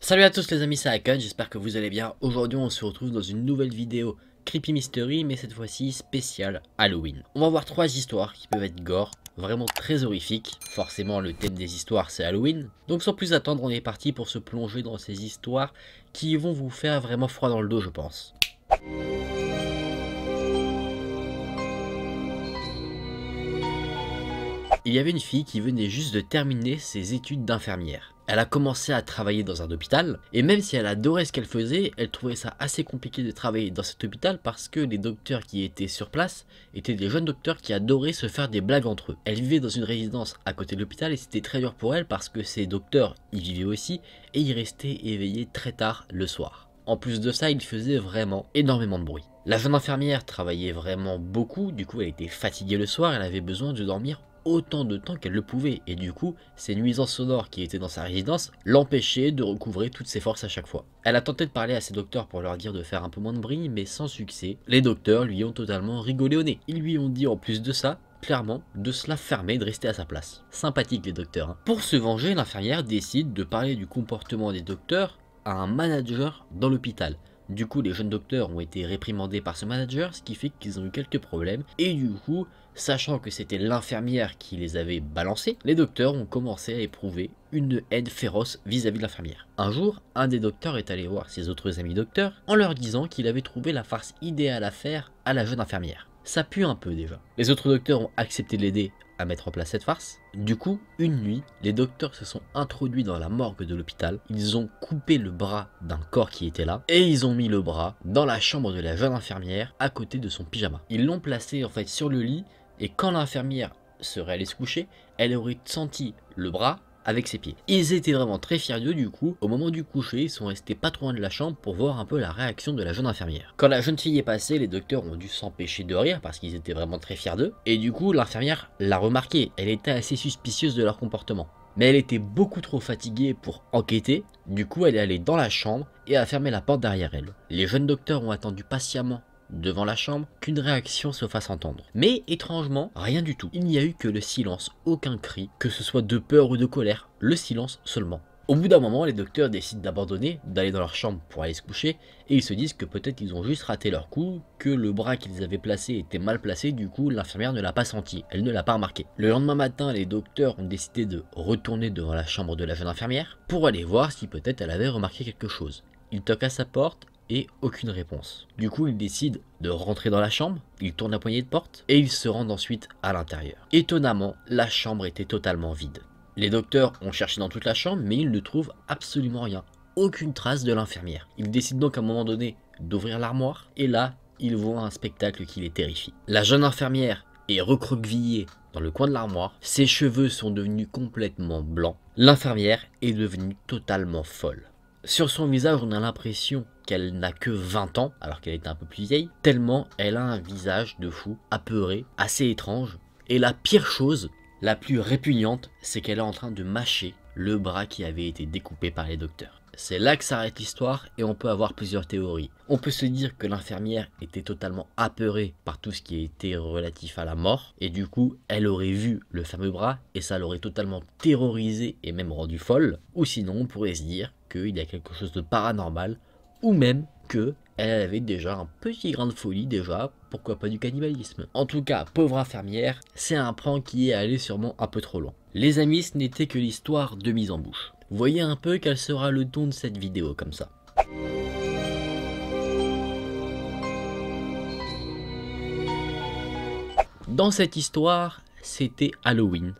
Salut à tous les amis, c'est Akon, j'espère que vous allez bien. Aujourd'hui on se retrouve dans une nouvelle vidéo Creepy Mystery, mais cette fois-ci spéciale Halloween. On va voir 3 histoires qui peuvent être gore, vraiment très horrifiques. Forcément le thème des histoires c'est Halloween. Donc sans plus attendre, on est parti pour se plonger dans ces histoires qui vont vous faire vraiment froid dans le dos je pense. Il y avait une fille qui venait juste de terminer ses études d'infirmière. Elle a commencé à travailler dans un hôpital, et même si elle adorait ce qu'elle faisait, elle trouvait ça assez compliqué de travailler dans cet hôpital parce que les docteurs qui étaient sur place étaient des jeunes docteurs qui adoraient se faire des blagues entre eux. Elle vivait dans une résidence à côté de l'hôpital et c'était très dur pour elle parce que ces docteurs y vivaient aussi et ils restaient éveillés très tard le soir. En plus de ça, ils faisaient vraiment énormément de bruit. La jeune infirmière travaillait vraiment beaucoup, du coup elle était fatiguée le soir, elle avait besoin de dormir autant de temps qu'elle le pouvait et du coup ces nuisances sonores qui étaient dans sa résidence l'empêchaient de recouvrer toutes ses forces à chaque fois. Elle a tenté de parler à ses docteurs pour leur dire de faire un peu moins de bruit mais sans succès. Les docteurs lui ont totalement rigolé au nez. Ils lui ont dit en plus de ça clairement de se la fermer et de rester à sa place. Sympathique les docteurs hein. Pour se venger, l'infirmière décide de parler du comportement des docteurs à un manager dans l'hôpital. Du coup, les jeunes docteurs ont été réprimandés par ce manager, ce qui fait qu'ils ont eu quelques problèmes. Et du coup, sachant que c'était l'infirmière qui les avait balancés, les docteurs ont commencé à éprouver une haine féroce vis-à-vis de l'infirmière. Un jour, un des docteurs est allé voir ses autres amis docteurs en leur disant qu'il avait trouvé la farce idéale à faire à la jeune infirmière. Ça pue un peu déjà. Les autres docteurs ont accepté de l'aider à mettre en place cette farce. Du coup, une nuit, les docteurs se sont introduits dans la morgue de l'hôpital, ils ont coupé le bras d'un corps qui était là, et ils ont mis le bras dans la chambre de la jeune infirmière, à côté de son pyjama. Ils l'ont placé en fait sur le lit, et quand l'infirmière serait allée se coucher, elle aurait senti le bras avec ses pieds. Ils étaient vraiment très fiers d'eux du coup. Au moment du coucher, ils sont restés pas trop loin de la chambre pour voir un peu la réaction de la jeune infirmière. Quand la jeune fille est passée, les docteurs ont dû s'empêcher de rire parce qu'ils étaient vraiment très fiers d'eux. Et du coup, l'infirmière l'a remarqué. Elle était assez suspicieuse de leur comportement. Mais elle était beaucoup trop fatiguée pour enquêter. Du coup, elle est allée dans la chambre et a fermé la porte derrière elle. Les jeunes docteurs ont attendu patiemment devant la chambre qu'une réaction se fasse entendre. Mais étrangement, rien du tout. Il n'y a eu que le silence, aucun cri, que ce soit de peur ou de colère, le silence seulement. Au bout d'un moment, les docteurs décident d'abandonner, d'aller dans leur chambre pour aller se coucher, et ils se disent que peut-être ils ont juste raté leur coup, que le bras qu'ils avaient placé était mal placé, du coup l'infirmière ne l'a pas senti, elle ne l'a pas remarqué. Le lendemain matin, les docteurs ont décidé de retourner devant la chambre de la jeune infirmière, pour aller voir si peut-être elle avait remarqué quelque chose. Ils toquent à sa porte, et aucune réponse. Du coup, il décide de rentrer dans la chambre, il tourne la poignée de porte et il se rend ensuite à l'intérieur. Étonnamment, la chambre était totalement vide. Les docteurs ont cherché dans toute la chambre, mais ils ne trouvent absolument rien. Aucune trace de l'infirmière. Ils décident donc à un moment donné d'ouvrir l'armoire et là, ils voient un spectacle qui les terrifie. La jeune infirmière est recroquevillée dans le coin de l'armoire, ses cheveux sont devenus complètement blancs. L'infirmière est devenue totalement folle. Sur son visage, on a l'impression qu'elle n'a que 20 ans, alors qu'elle est un peu plus vieille, tellement elle a un visage de fou, apeuré, assez étrange. Et la pire chose, la plus répugnante, c'est qu'elle est en train de mâcher le bras qui avait été découpé par les docteurs. C'est là que s'arrête l'histoire et on peut avoir plusieurs théories. On peut se dire que l'infirmière était totalement apeurée par tout ce qui était relatif à la mort et du coup elle aurait vu le fameux bras et ça l'aurait totalement terrorisée et même rendue folle. Ou sinon on pourrait se dire qu'il y a quelque chose de paranormal ou même que elle avait déjà un petit grain de folie déjà, pourquoi pas du cannibalisme. En tout cas, pauvre infirmière, c'est un prank qui est allé sûrement un peu trop loin. Les amis, ce n'était que l'histoire de mise en bouche. Voyez un peu quel sera le ton de cette vidéo comme ça. Dans cette histoire, c'était Halloween.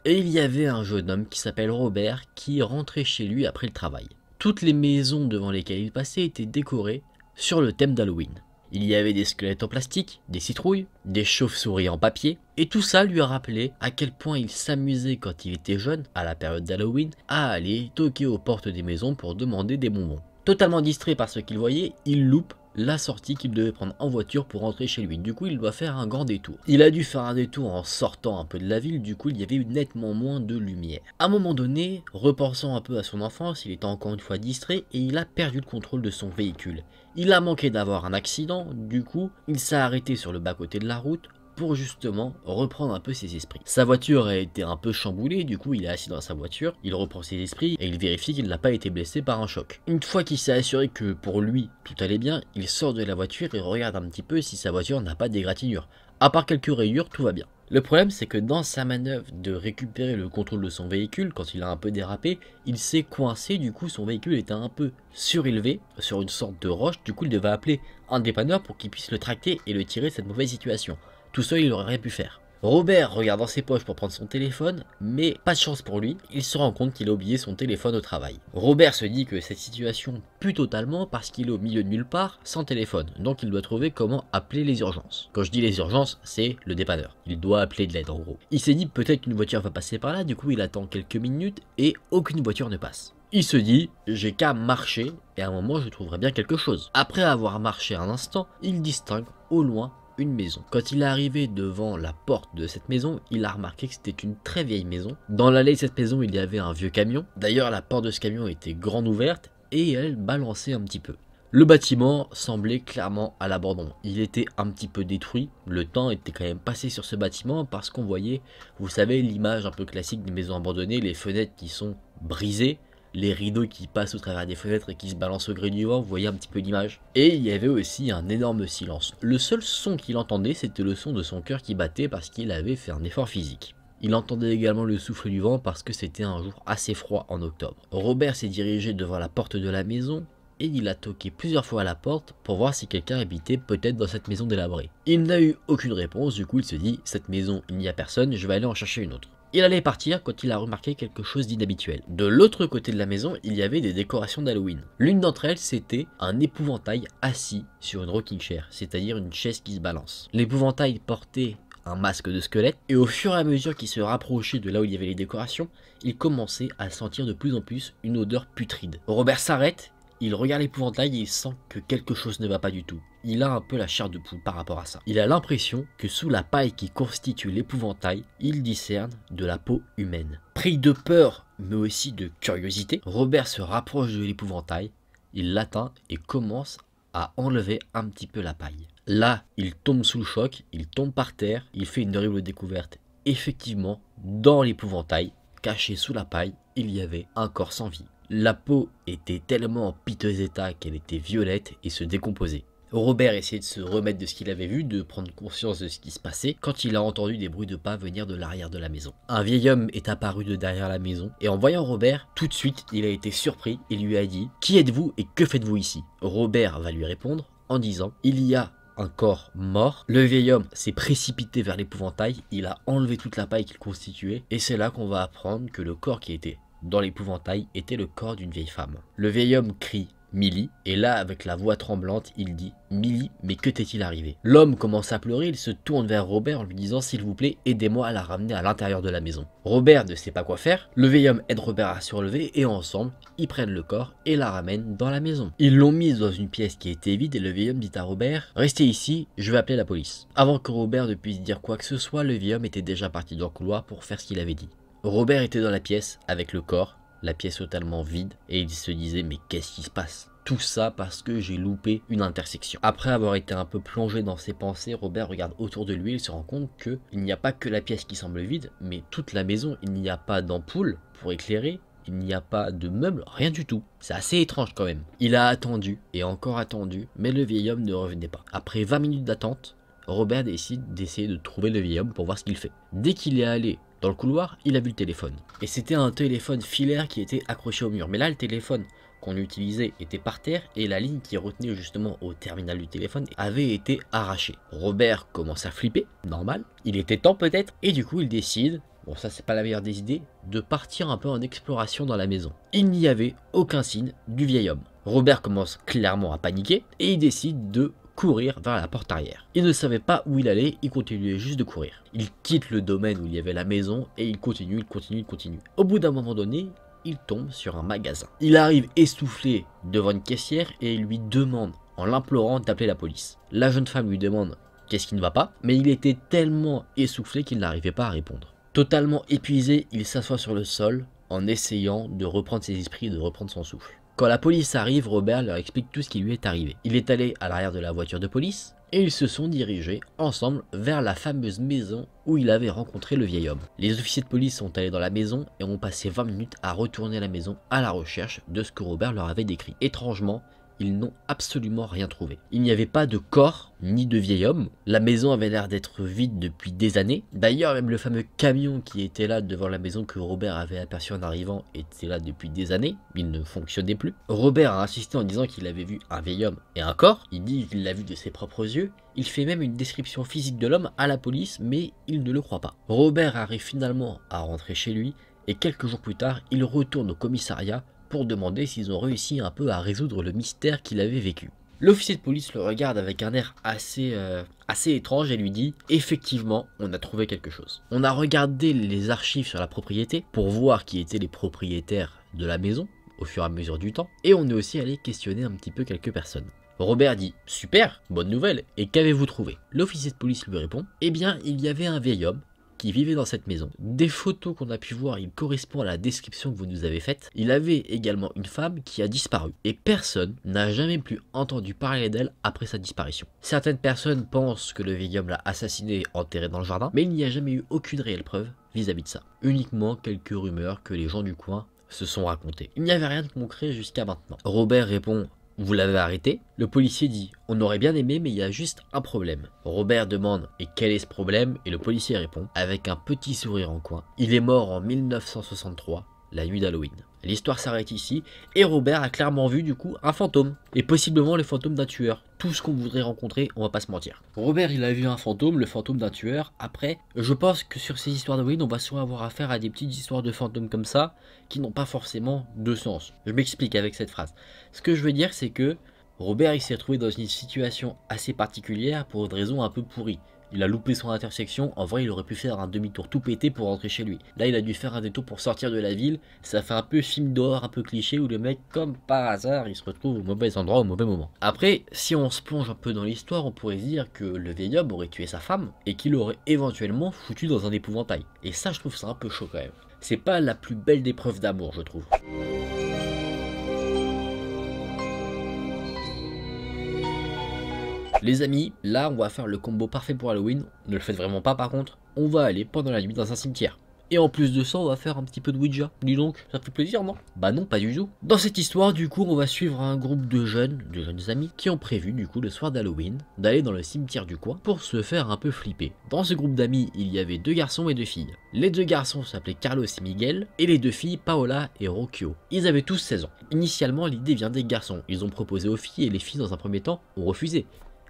Et il y avait un jeune homme qui s'appelle Robert qui rentrait chez lui après le travail. Toutes les maisons devant lesquelles il passait étaient décorées sur le thème d'Halloween. Il y avait des squelettes en plastique, des citrouilles, des chauves-souris en papier, et tout ça lui a rappelé à quel point il s'amusait quand il était jeune, à la période d'Halloween, à aller toquer aux portes des maisons pour demander des bonbons. Totalement distrait par ce qu'il voyait, il loupe la sortie qu'il devait prendre en voiture pour rentrer chez lui. Du coup, il doit faire un grand détour. Il a dû faire un détour en sortant un peu de la ville, du coup, il y avait eu nettement moins de lumière. À un moment donné, repensant un peu à son enfance, il était encore une fois distrait et il a perdu le contrôle de son véhicule. Il a manqué d'avoir un accident, du coup, il s'est arrêté sur le bas-côté de la route pour justement reprendre un peu ses esprits. Sa voiture a été un peu chamboulée, du coup il est assis dans sa voiture, il reprend ses esprits et il vérifie qu'il n'a pas été blessé par un choc. Une fois qu'il s'est assuré que pour lui tout allait bien, il sort de la voiture et regarde un petit peu si sa voiture n'a pas d'égratignure. À part quelques rayures, tout va bien. Le problème, c'est que dans sa manœuvre de récupérer le contrôle de son véhicule, quand il a un peu dérapé, il s'est coincé, du coup son véhicule était un peu surélevé sur une sorte de roche, du coup il devait appeler un dépanneur pour qu'il puisse le tracter et le tirer de cette mauvaise situation. Tout seul, il n'aurait rien pu faire. Robert regarde dans ses poches pour prendre son téléphone, mais pas de chance pour lui, il se rend compte qu'il a oublié son téléphone au travail. Robert se dit que cette situation pue totalement parce qu'il est au milieu de nulle part sans téléphone, donc il doit trouver comment appeler les urgences. Quand je dis les urgences, c'est le dépanneur. Il doit appeler de l'aide en gros. Il s'est dit peut-être qu'une voiture va passer par là, du coup il attend quelques minutes et aucune voiture ne passe. Il se dit, j'ai qu'à marcher et à un moment je trouverai bien quelque chose. Après avoir marché un instant, il distingue au loin une maison. Quand il est arrivé devant la porte de cette maison, il a remarqué que c'était une très vieille maison. Dans l'allée de cette maison, il y avait un vieux camion. D'ailleurs, la porte de ce camion était grande ouverte et elle balançait un petit peu. Le bâtiment semblait clairement à l'abandon. Il était un petit peu détruit. Le temps était quand même passé sur ce bâtiment parce qu'on voyait, vous savez, l'image un peu classique des maisons abandonnées, les fenêtres qui sont brisées, les rideaux qui passent au travers des fenêtres et qui se balancent au gré du vent, vous voyez un petit peu l'image. Et il y avait aussi un énorme silence. Le seul son qu'il entendait, c'était le son de son cœur qui battait parce qu'il avait fait un effort physique. Il entendait également le souffle du vent parce que c'était un jour assez froid en octobre. Robert s'est dirigé devant la porte de la maison et il a toqué plusieurs fois à la porte pour voir si quelqu'un habitait peut-être dans cette maison délabrée. Il n'a eu aucune réponse, du coup il se dit, cette maison il n'y a personne, je vais aller en chercher une autre. Il allait partir quand il a remarqué quelque chose d'inhabituel. De l'autre côté de la maison, il y avait des décorations d'Halloween. L'une d'entre elles, c'était un épouvantail assis sur une rocking chair, c'est-à-dire une chaise qui se balance. L'épouvantail portait un masque de squelette, et au fur et à mesure qu'il se rapprochait de là où il y avait les décorations, il commençait à sentir de plus en plus une odeur putride. Robert s'arrête, il regarde l'épouvantail et il sent que quelque chose ne va pas du tout. Il a un peu la chair de poule par rapport à ça. Il a l'impression que sous la paille qui constitue l'épouvantail, il discerne de la peau humaine. Pris de peur, mais aussi de curiosité, Robert se rapproche de l'épouvantail, il l'atteint et commence à enlever un petit peu la paille. Là, il tombe sous le choc, il tombe par terre, il fait une horrible découverte. Effectivement, dans l'épouvantail, caché sous la paille, il y avait un corps sans vie. La peau était tellement en piteux état qu'elle était violette et se décomposait. Robert essayait de se remettre de ce qu'il avait vu, de prendre conscience de ce qui se passait, quand il a entendu des bruits de pas venir de l'arrière de la maison. Un vieil homme est apparu de derrière la maison, et en voyant Robert, tout de suite, il a été surpris et lui a dit « Qui êtes-vous et que faites-vous ici ?» Robert va lui répondre en disant « Il y a un corps mort. » Le vieil homme s'est précipité vers l'épouvantail, il a enlevé toute la paille qu'il constituait, et c'est là qu'on va apprendre que le corps qui était dans l'épouvantail était le corps d'une vieille femme. Le vieil homme crie Millie, et là avec la voix tremblante il dit Millie, mais que t'est-il arrivé? L'homme commence à pleurer, il se tourne vers Robert en lui disant s'il vous plaît aidez-moi à la ramener à l'intérieur de la maison. Robert ne sait pas quoi faire, le vieil homme aide Robert à se relever et ensemble ils prennent le corps et la ramènent dans la maison. Ils l'ont mise dans une pièce qui était vide et le vieil homme dit à Robert restez ici, je vais appeler la police. Avant que Robert ne puisse dire quoi que ce soit, le vieil homme était déjà parti dans le couloir pour faire ce qu'il avait dit. Robert était dans la pièce avec le corps, la pièce totalement vide, et il se disait mais qu'est-ce qui se passe? Tout ça parce que j'ai loupé une intersection. Après avoir été un peu plongé dans ses pensées, Robert regarde autour de lui et il se rend compte qu'il n'y a pas que la pièce qui semble vide, mais toute la maison. Il n'y a pas d'ampoule pour éclairer, il n'y a pas de meubles, rien du tout. C'est assez étrange quand même. Il a attendu et encore attendu, mais le vieil homme ne revenait pas. Après 20 minutes d'attente, Robert décide d'essayer de trouver le vieil homme pour voir ce qu'il fait. Dès qu'il est allé dans le couloir, il a vu le téléphone. Et c'était un téléphone filaire qui était accroché au mur. Mais là, le téléphone qu'on utilisait était par terre et la ligne qui retenait justement au terminal du téléphone avait été arrachée. Robert commence à flipper, normal. Il était temps peut-être. Et du coup, il décide, bon ça c'est pas la meilleure des idées, de partir un peu en exploration dans la maison. Il n'y avait aucun signe du vieil homme. Robert commence clairement à paniquer et il décide de courir vers la porte arrière. Il ne savait pas où il allait, il continuait juste de courir. Il quitte le domaine où il y avait la maison et il continue. Au bout d'un moment donné, il tombe sur un magasin. Il arrive essoufflé devant une caissière et il lui demande, en l'implorant, d'appeler la police. La jeune femme lui demande qu'est-ce qui ne va pas, mais il était tellement essoufflé qu'il n'arrivait pas à répondre. Totalement épuisé, il s'assoit sur le sol en essayant de reprendre ses esprits et de reprendre son souffle. Quand la police arrive, Robert leur explique tout ce qui lui est arrivé. Il est allé à l'arrière de la voiture de police, et ils se sont dirigés ensemble vers la fameuse maison où il avait rencontré le vieil homme. Les officiers de police sont allés dans la maison et ont passé 20 minutes à retourner à la maison à la recherche de ce que Robert leur avait décrit. Étrangement, ils n'ont absolument rien trouvé. Il n'y avait pas de corps ni de vieil homme. La maison avait l'air d'être vide depuis des années. D'ailleurs, même le fameux camion qui était là devant la maison que Robert avait aperçu en arrivant était là depuis des années. Il ne fonctionnait plus. Robert a insisté en disant qu'il avait vu un vieil homme et un corps. Il dit qu'il l'a vu de ses propres yeux. Il fait même une description physique de l'homme à la police, mais il ne le croit pas. Robert arrive finalement à rentrer chez lui et quelques jours plus tard, il retourne au commissariat pour demander s'ils ont réussi un peu à résoudre le mystère qu'il avait vécu. L'officier de police le regarde avec un air assez étrange et lui dit « Effectivement, on a trouvé quelque chose. On a regardé les archives sur la propriété pour voir qui étaient les propriétaires de la maison au fur et à mesure du temps, et on est aussi allé questionner un petit peu quelques personnes. » Robert dit « Super, bonne nouvelle, et qu'avez-vous trouvé ?» L'officier de police lui répond « Eh bien, il y avait un vieil homme qui vivait dans cette maison. Des photos qu'on a pu voir, il correspond à la description que vous nous avez faite. Il avait également une femme qui a disparu. Et personne n'a jamais plus entendu parler d'elle après sa disparition. Certaines personnes pensent que le vieil homme l'a assassiné et enterré dans le jardin, mais il n'y a jamais eu aucune réelle preuve vis-à-vis de ça. Uniquement quelques rumeurs que les gens du coin se sont racontées. Il n'y avait rien de concret jusqu'à maintenant. Robert répond « Vous l'avez arrêté ?» Le policier dit « On aurait bien aimé, mais il y a juste un problème. » Robert demande « Et quel est ce problème ?» Et le policier répond, avec un petit sourire en coin, « Il est mort en 1963, la nuit d'Halloween. » L'histoire s'arrête ici, et Robert a clairement vu du coup un fantôme, et possiblement le fantôme d'un tueur. Tout ce qu'on voudrait rencontrer, on va pas se mentir. Robert il a vu un fantôme, le fantôme d'un tueur. Après, je pense que sur ces histoires d'Halloween, on va souvent avoir affaire à des petites histoires de fantômes comme ça, qui n'ont pas forcément de sens. Je m'explique avec cette phrase. Ce que je veux dire, c'est que Robert il s'est retrouvé dans une situation assez particulière pour une raison un peu pourrie. Il a loupé son intersection, en vrai il aurait pu faire un demi-tour tout pété pour rentrer chez lui. Là il a dû faire un détour pour sortir de la ville, ça fait un peu film d'horreur un peu cliché où le mec comme par hasard il se retrouve au mauvais endroit au mauvais moment. Après si on se plonge un peu dans l'histoire on pourrait se dire que le vieil homme aurait tué sa femme et qu'il l'aurait éventuellement foutu dans un épouvantail. Et ça je trouve ça un peu chaud quand même. C'est pas la plus belle des preuves d'amour je trouve. Les amis, là on va faire le combo parfait pour Halloween, ne le faites vraiment pas par contre, on va aller pendant la nuit dans un cimetière. Et en plus de ça, on va faire un petit peu de Ouija. Dis donc, ça fait plaisir, non? Bah non, pas du tout. Dans cette histoire, du coup, on va suivre un groupe de jeunes amis, qui ont prévu, du coup, le soir d'Halloween, d'aller dans le cimetière du coin pour se faire un peu flipper. Dans ce groupe d'amis, il y avait 2 garçons et 2 filles. Les 2 garçons s'appelaient Carlos et Miguel, et les 2 filles, Paola et Rocchio. Ils avaient tous 16 ans. Initialement, l'idée vient des garçons. Ils ont proposé aux filles, et les filles, dans un premier temps, ont refusé.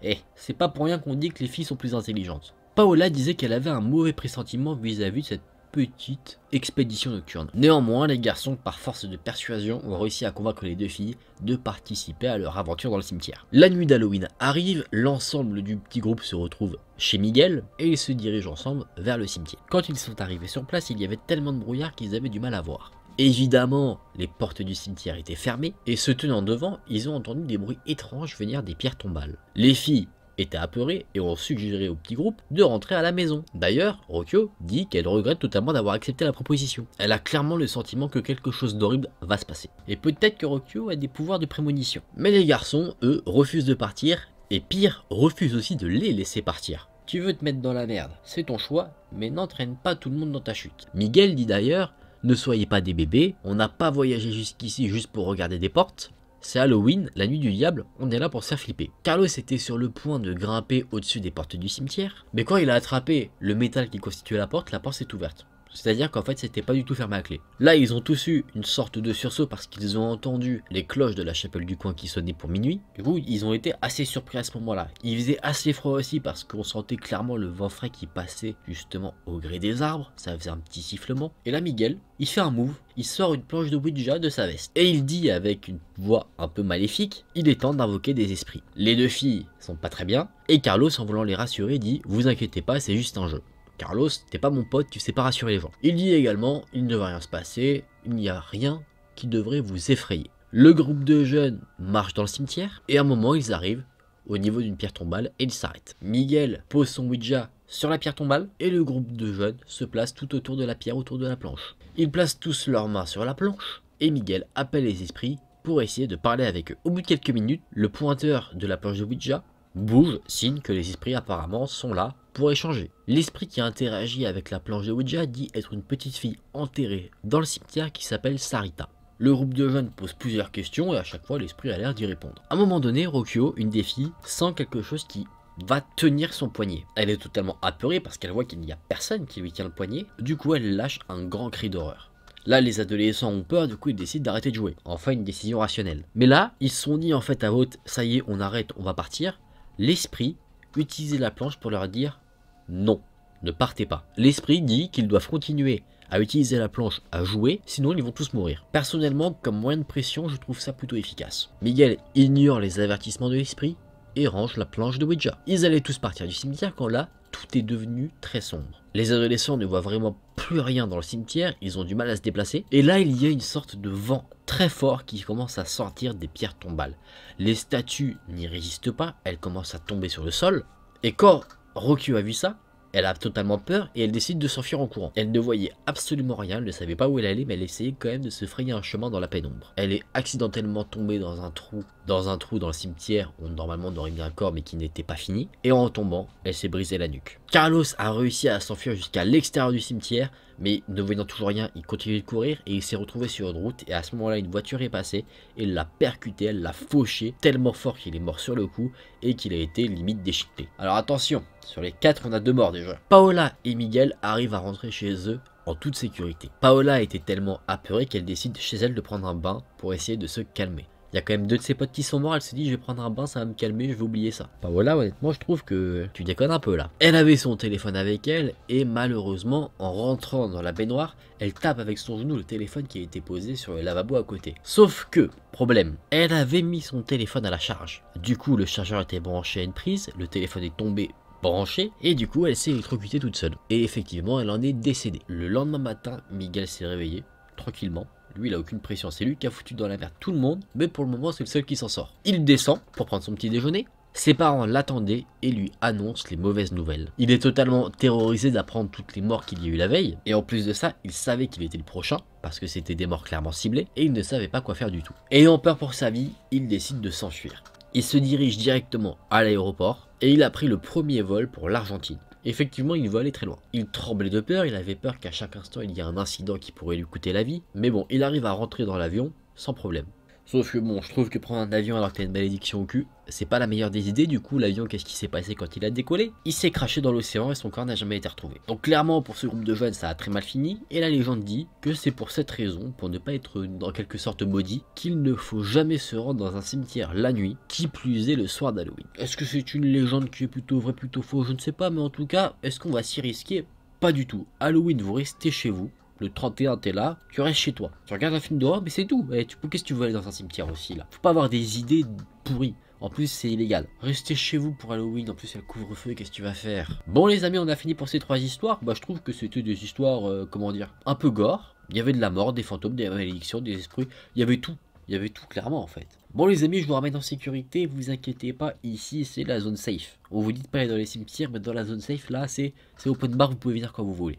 Eh, c'est pas pour rien qu'on dit que les filles sont plus intelligentes. Paola disait qu'elle avait un mauvais pressentiment vis-à-vis de cette petite expédition nocturne. Néanmoins, les garçons, par force de persuasion, ont réussi à convaincre les 2 filles de participer à leur aventure dans le cimetière. La nuit d'Halloween arrive, l'ensemble du petit groupe se retrouve chez Miguel et ils se dirigent ensemble vers le cimetière. Quand ils sont arrivés sur place, il y avait tellement de brouillard qu'ils avaient du mal à voir. Évidemment, les portes du cimetière étaient fermées et se tenant devant, ils ont entendu des bruits étranges venir des pierres tombales. Les filles étaient apeurées et ont suggéré au petit groupe de rentrer à la maison. D'ailleurs, Rocchio dit qu'elle regrette totalement d'avoir accepté la proposition. Elle a clairement le sentiment que quelque chose d'horrible va se passer. Et peut-être que Rocchio a des pouvoirs de prémonition. Mais les garçons, eux, refusent de partir et pire, refusent aussi de les laisser partir. Tu veux te mettre dans la merde, c'est ton choix, mais n'entraîne pas tout le monde dans ta chute. Miguel dit d'ailleurs: ne soyez pas des bébés, on n'a pas voyagé jusqu'ici juste pour regarder des portes. C'est Halloween, la nuit du diable, on est là pour se faire flipper. Carlos était sur le point de grimper au-dessus des portes du cimetière, mais quand il a attrapé le métal qui constituait la porte s'est ouverte. C'est-à-dire qu'en fait c'était pas du tout fermé à clé. Là ils ont tous eu une sorte de sursaut parce qu'ils ont entendu les cloches de la chapelle du coin qui sonnaient pour minuit. Du coup ils ont été assez surpris à ce moment-là. Il faisait assez froid aussi parce qu'on sentait clairement le vent frais qui passait justement au gré des arbres. Ça faisait un petit sifflement. Et là Miguel, il fait un move, il sort une planche de Ouija de sa veste. Et il dit avec une voix un peu maléfique, il est temps d'invoquer des esprits. Les 2 filles sont pas très bien. Et Carlos en voulant les rassurer dit, vous inquiétez pas, c'est juste un jeu. Carlos, t'es pas mon pote, tu sais pas rassurer les gens. Il dit également, il ne va rien se passer, il n'y a rien qui devrait vous effrayer. Le groupe de jeunes marche dans le cimetière, et à un moment ils arrivent au niveau d'une pierre tombale et ils s'arrêtent. Miguel pose son Ouija sur la pierre tombale, et le groupe de jeunes se place tout autour de la pierre, autour de la planche. Ils placent tous leurs mains sur la planche, et Miguel appelle les esprits pour essayer de parler avec eux. Au bout de quelques minutes, le pointeur de la planche de Ouija bouge, signe que les esprits apparemment sont là pour échanger. L'esprit qui interagit avec la planche de Ouija dit être une petite fille enterrée dans le cimetière qui s'appelle Sarita. Le groupe de jeunes pose plusieurs questions et à chaque fois l'esprit a l'air d'y répondre. À un moment donné, Rokyo, une des filles, sent quelque chose qui va tenir son poignet. Elle est totalement apeurée parce qu'elle voit qu'il n'y a personne qui lui tient le poignet. Du coup, elle lâche un grand cri d'horreur. Là, les adolescents ont peur, du coup ils décident d'arrêter de jouer. Enfin, une décision rationnelle. Mais là, ils se sont dit en fait à haute, ça y est, on arrête, on va partir. L'esprit utilisait la planche pour leur dire non, ne partez pas. L'esprit dit qu'ils doivent continuer à utiliser la planche à jouer, sinon ils vont tous mourir. Personnellement, comme moyen de pression, je trouve ça plutôt efficace. Miguel ignore les avertissements de l'esprit et range la planche de Ouija. Ils allaient tous partir du cimetière quand là, tout est devenu très sombre. Les adolescents ne voient vraiment plus rien dans le cimetière, ils ont du mal à se déplacer. Et là, il y a une sorte de vent très fort qui commence à sortir des pierres tombales. Les statues n'y résistent pas, elles commencent à tomber sur le sol. Et quand Rokyo a vu ça, elle a totalement peur et elle décide de s'enfuir en courant. Elle ne voyait absolument rien, elle ne savait pas où elle allait, mais elle essayait quand même de se frayer un chemin dans la pénombre. Elle est accidentellement tombée dans un trou dans le cimetière où normalement on aurait mis un corps mais qui n'était pas fini. Et en tombant, elle s'est brisé la nuque. Carlos a réussi à s'enfuir jusqu'à l'extérieur du cimetière, mais ne voyant toujours rien, il continue de courir et il s'est retrouvé sur une route. Et à ce moment-là, une voiture est passée et l'a percuté, elle l'a fauché tellement fort qu'il est mort sur le coup et qu'il a été limite déchiqueté. Alors attention, sur les 4, on a 2 morts déjà. Paola et Miguel arrivent à rentrer chez eux en toute sécurité. Paola était tellement apeurée qu'elle décide chez elle de prendre un bain pour essayer de se calmer. Il y a quand même 2 de ses potes qui sont morts, elle se dit je vais prendre un bain, ça va me calmer, je vais oublier ça. Paola, honnêtement, je trouve que tu déconnes un peu là. Elle avait son téléphone avec elle et malheureusement, en rentrant dans la baignoire, elle tape avec son genou le téléphone qui a été posé sur le lavabo à côté. Sauf que, problème, elle avait mis son téléphone à la charge. Du coup, le chargeur était branché à une prise, le téléphone est tombé branché et du coup, elle s'est électrocutée toute seule. Et effectivement, elle en est décédée. Le lendemain matin, Miguel s'est réveillé tranquillement. Lui, il a aucune pression, c'est lui qui a foutu dans la merde tout le monde, mais pour le moment, c'est le seul qui s'en sort. Il descend pour prendre son petit déjeuner. Ses parents l'attendaient et lui annoncent les mauvaises nouvelles. Il est totalement terrorisé d'apprendre toutes les morts qu'il y a eu la veille, et en plus de ça, il savait qu'il était le prochain, parce que c'était des morts clairement ciblées, et il ne savait pas quoi faire du tout. Ayant peur pour sa vie, il décide de s'enfuir. Il se dirige directement à l'aéroport, et il a pris le premier vol pour l'Argentine. Effectivement, il veut aller très loin. Il tremblait de peur, il avait peur qu'à chaque instant il y ait un incident qui pourrait lui coûter la vie. Mais bon, il arrive à rentrer dans l'avion sans problème. Sauf que bon, je trouve que prendre un avion alors que t'as une malédiction au cul, c'est pas la meilleure des idées. Du coup, l'avion, qu'est-ce qui s'est passé quand il a décollé? Il s'est craché dans l'océan et son corps n'a jamais été retrouvé. Donc clairement, pour ce groupe de jeunes, ça a très mal fini. Et la légende dit que c'est pour cette raison, pour ne pas être en quelque sorte maudit, qu'il ne faut jamais se rendre dans un cimetière la nuit, qui plus est le soir d'Halloween. Est-ce que c'est une légende qui est plutôt vraie, plutôt faux? Je ne sais pas, mais en tout cas, est-ce qu'on va s'y risquer? Pas du tout. Halloween, vous restez chez vous. Le 31, t'es là, tu restes chez toi. Tu regardes un film d'horreur, mais c'est tout. Qu'est-ce que tu veux aller dans un cimetière aussi là? Faut pas avoir des idées pourries. En plus, c'est illégal. Restez chez vous pour Halloween. En plus, il y a le couvre-feu. Qu'est-ce que tu vas faire? Bon, les amis, on a fini pour ces 3 histoires. Bah, je trouve que c'était des histoires, comment dire, un peu gore. Il y avait de la mort, des fantômes, des malédictions, des esprits. Il y avait tout. Il y avait tout, clairement, en fait. Bon, les amis, je vous ramène en sécurité. Vous inquiétez pas. Ici, c'est la zone safe. On vous dit de pas aller dans les cimetières, mais dans la zone safe, là, c'est open bar. Vous pouvez venir quand vous voulez.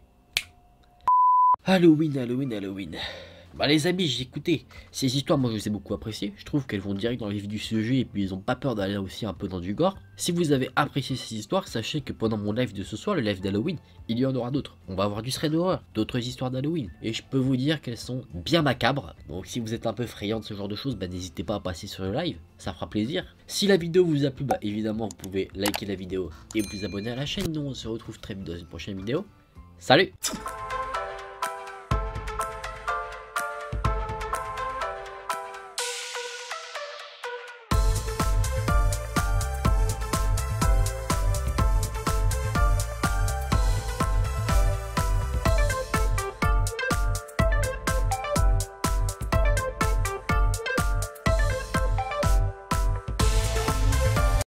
Halloween, Halloween, Halloween. Bah les amis, j'ai écouté ces histoires, moi je les ai beaucoup appréciées. Je trouve qu'elles vont direct dans le vif du sujet et puis ils ont pas peur d'aller aussi un peu dans du gore. Si vous avez apprécié ces histoires, sachez que pendant mon live de ce soir, le live d'Halloween, il y en aura d'autres. On va avoir du thread d'horreur, d'autres histoires d'Halloween. Et je peux vous dire qu'elles sont bien macabres. Donc si vous êtes un peu friand de ce genre de choses, bah n'hésitez pas à passer sur le live, ça fera plaisir. Si la vidéo vous a plu, bah évidemment vous pouvez liker la vidéo et vous abonner à la chaîne. Nous on se retrouve très vite dans une prochaine vidéo. Salut!